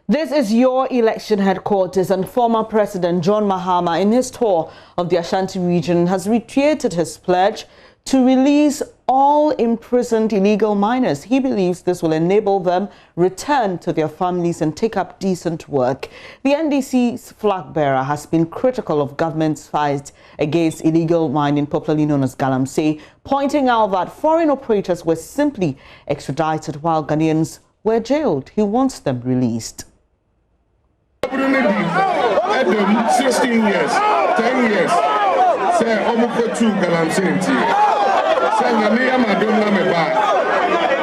This is your election headquarters, and former President John Mahama, in his tour of the Ashanti region, has reiterated his pledge to release all imprisoned illegal miners. He believes this will enable them return to their families and take up decent work. The NDC's flag bearer has been critical of government's fight against illegal mining, popularly known as galamsey, pointing out that foreign operators were simply extradited while Ghanaians were jailed. He wants them released. 16 years, 10 years, say almost 2 galamsey. Say Namia Madonna Meba.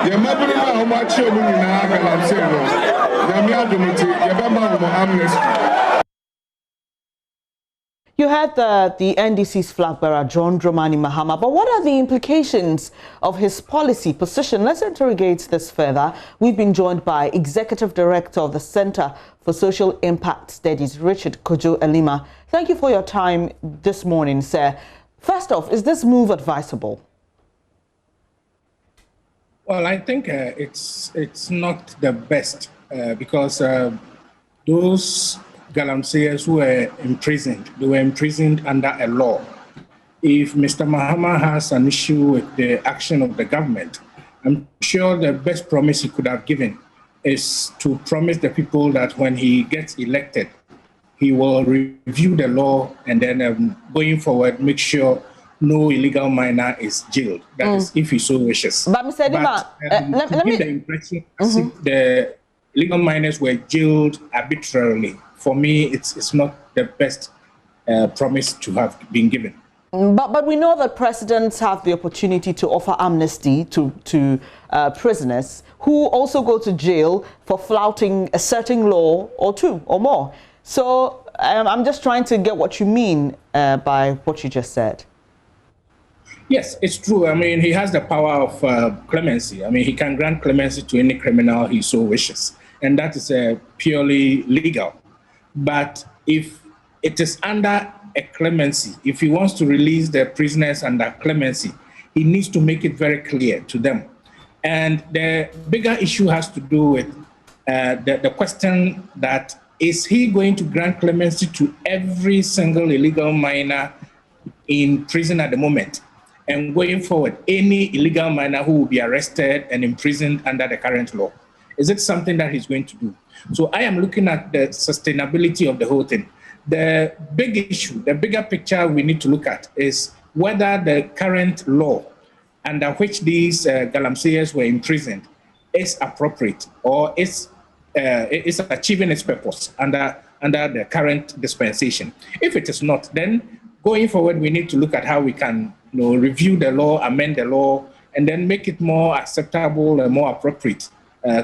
Yamabuna, how much you win in a galamsey? Namia Dumiti, Yabama amnesty. You heard the NDC's flag bearer, John Dramani Mahama, but what are the implications of his policy position? Let's interrogate this further. We've been joined by Executive Director of the Center for Social Impact Studies, Richard Kojo Elima. Thank you for your time this morning, sir. First off, is this move advisable? Well, I think it's not the best because those galamseyers who were imprisoned, they were imprisoned under a law. If Mr. Mahama has an issue with the action of the government, I'm sure the best promise he could have given is to promise the people that when he gets elected, he will review the law and then going forward, make sure no illegal miner is jailed. That is, if he so wishes. But Mr. Edima, let me the impression as if the illegal miners were jailed arbitrarily. For me, it's not the best promise to have been given. But we know that presidents have the opportunity to offer amnesty to prisoners who also go to jail for flouting a certain law or two or more. So I'm just trying to get what you mean by what you just said. Yes, it's true. I mean, he has the power of clemency. I mean, he can grant clemency to any criminal he so wishes. And that is purely legal. But if it is under a clemency, if he wants to release the prisoners under clemency, he needs to make it very clear to them. And the bigger issue has to do with the question that is he going to grant clemency to every single illegal miner in prison at the moment? And going forward, any illegal miner who will be arrested and imprisoned under the current law? Is it something that he's going to do? So I am looking at the sustainability of the whole thing. The big issue, the bigger picture we need to look at is whether the current law under which these galamseyers were imprisoned is appropriate or is achieving its purpose under the current dispensation. If it is not, then going forward, we need to look at how we can review the law, amend the law, and then make it more acceptable and more appropriate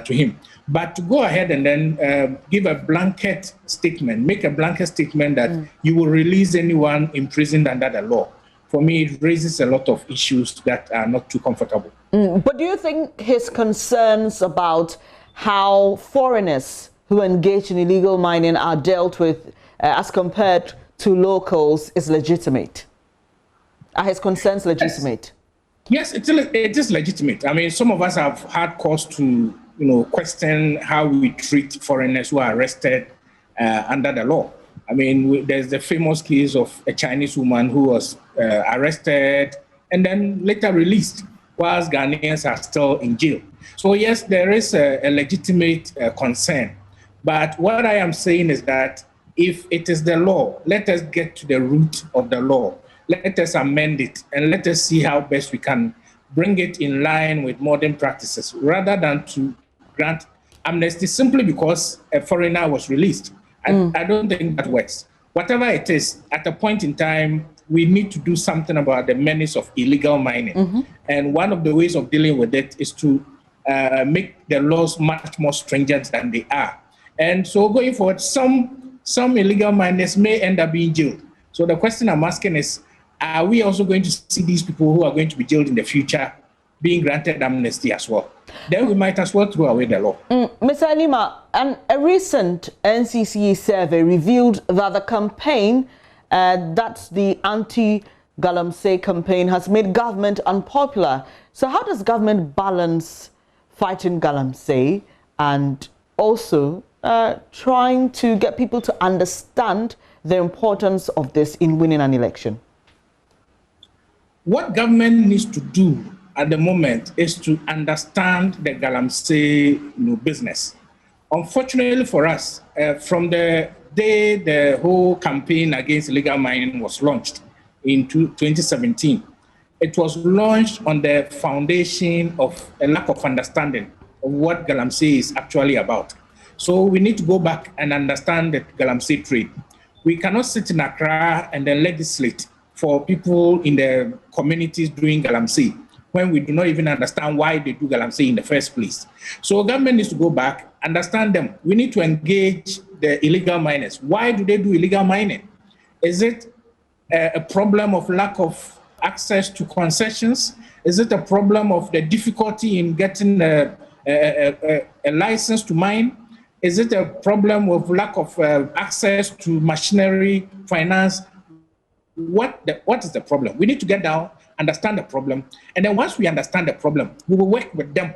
to him. But to go ahead and then give a blanket statement, make a blanket statement that you will release anyone imprisoned under the law, for me, it raises a lot of issues that are not too comfortable. But do you think his concerns about how foreigners who engage in illegal mining are dealt with as compared to locals is legitimate? Are his concerns legitimate? Yes, it is legitimate. I mean, some of us have had cause to question how we treat foreigners who are arrested under the law. I mean, there's the famous case of a Chinese woman who was arrested and then later released, whilst Ghanaians are still in jail. So yes, there is a legitimate concern. But what I am saying is that if it is the law, let us get to the root of the law. Let us amend it and let us see how best we can bring it in line with modern practices rather than to grant amnesty simply because a foreigner was released. I don't think that works. Whatever it is, at a point in time, we need to do something about the menace of illegal mining. And one of the ways of dealing with it is to make the laws much more stringent than they are. And so going forward, some illegal miners may end up being jailed. So the question I'm asking is, are we also going to see these people who are going to be jailed in the future being granted amnesty as well? Then we might as well throw away the law. Mr. Elima, a recent NCCE survey revealed that the campaign, that's the anti-galamsey campaign, has made government unpopular. So how does government balance fighting galamsey and also trying to get people to understand the importance of this in winning an election? What government needs to do at the moment is to understand the galamsey business. Unfortunately for us, from the day the whole campaign against illegal mining was launched in 2017, it was launched on the foundation of a lack of understanding of what galamsey is actually about. So we need to go back and understand the galamsey trade. We cannot sit in Accra and then legislate for people in the communities doing galamsey when we do not even understand why they do galamsey in the first place. So government needs to go back, understand them. We need to engage the illegal miners. Why do they do illegal mining? Is it a problem of lack of access to concessions? Is it a problem of the difficulty in getting a license to mine? Is it a problem of lack of access to machinery, finance? What is the problem? We need to get down, understand the problem, and then once we understand the problem, we will work with them.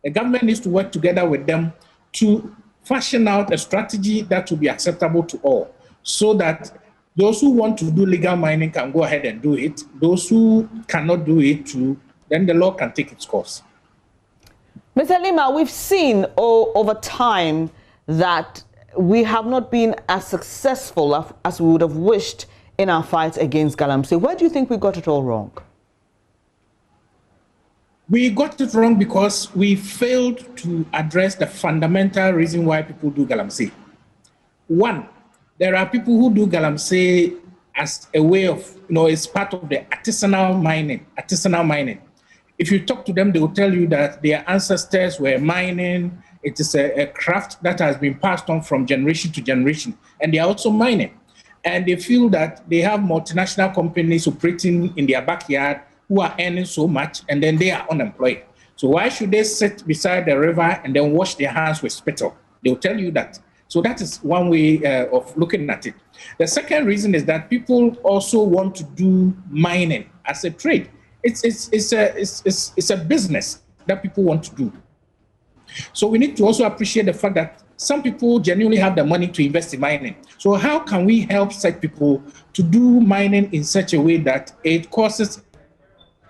The government needs to work together with them to fashion out a strategy that will be acceptable to all, so that those who want to do legal mining can go ahead and do it. Those who cannot do it too, then the law can take its course. Mr. Lima, we've seen over time that we have not been as successful as we would have wished in our fight against galamsey. Where do you think we got it all wrong? We got it wrong because we failed to address the fundamental reason why people do galamsey. One, there are people who do galamsey as a way of, it's part of the artisanal mining. If you talk to them, they will tell you that their ancestors were mining. It is a craft that has been passed on from generation to generation, and they are also mining. And they feel that they have multinational companies operating in their backyard who are earning so much, and then they are unemployed. So why should they sit beside the river and then wash their hands with spittle? They'll tell you that. So that is one way of looking at it. The second reason is that people also want to do mining as a trade. It's a business that people want to do. So we need to also appreciate the fact that some people genuinely have the money to invest in mining. So how can we help such people to do mining in such a way that it causes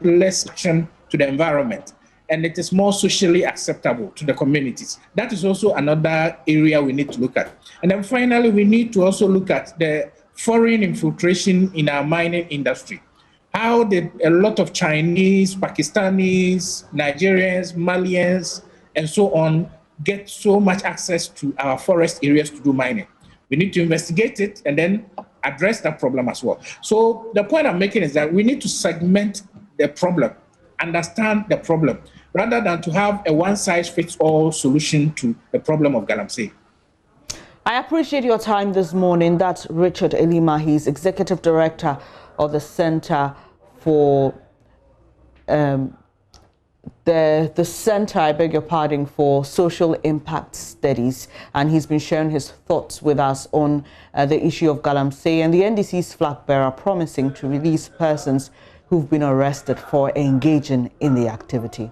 less action to the environment and it is more socially acceptable to the communities? That is also another area we need to look at. And then finally, we need to also look at the foreign infiltration in our mining industry. How did a lot of Chinese, Pakistanis, Nigerians, Malians, and so on get so much access to our forest areas to do mining? We need to investigate it and then address that problem as well. So the point I'm making is that we need to segment the problem, understand the problem, rather than to have a one-size-fits-all solution to the problem of galamsey. I appreciate your time this morning. That's Richard Elima. He's Executive Director of the Center for the Center, I beg your pardon, for Social Impact Studies, and he's been sharing his thoughts with us on the issue of galamsey and the NDC's flag bearer promising to release persons who've been arrested for engaging in the activity.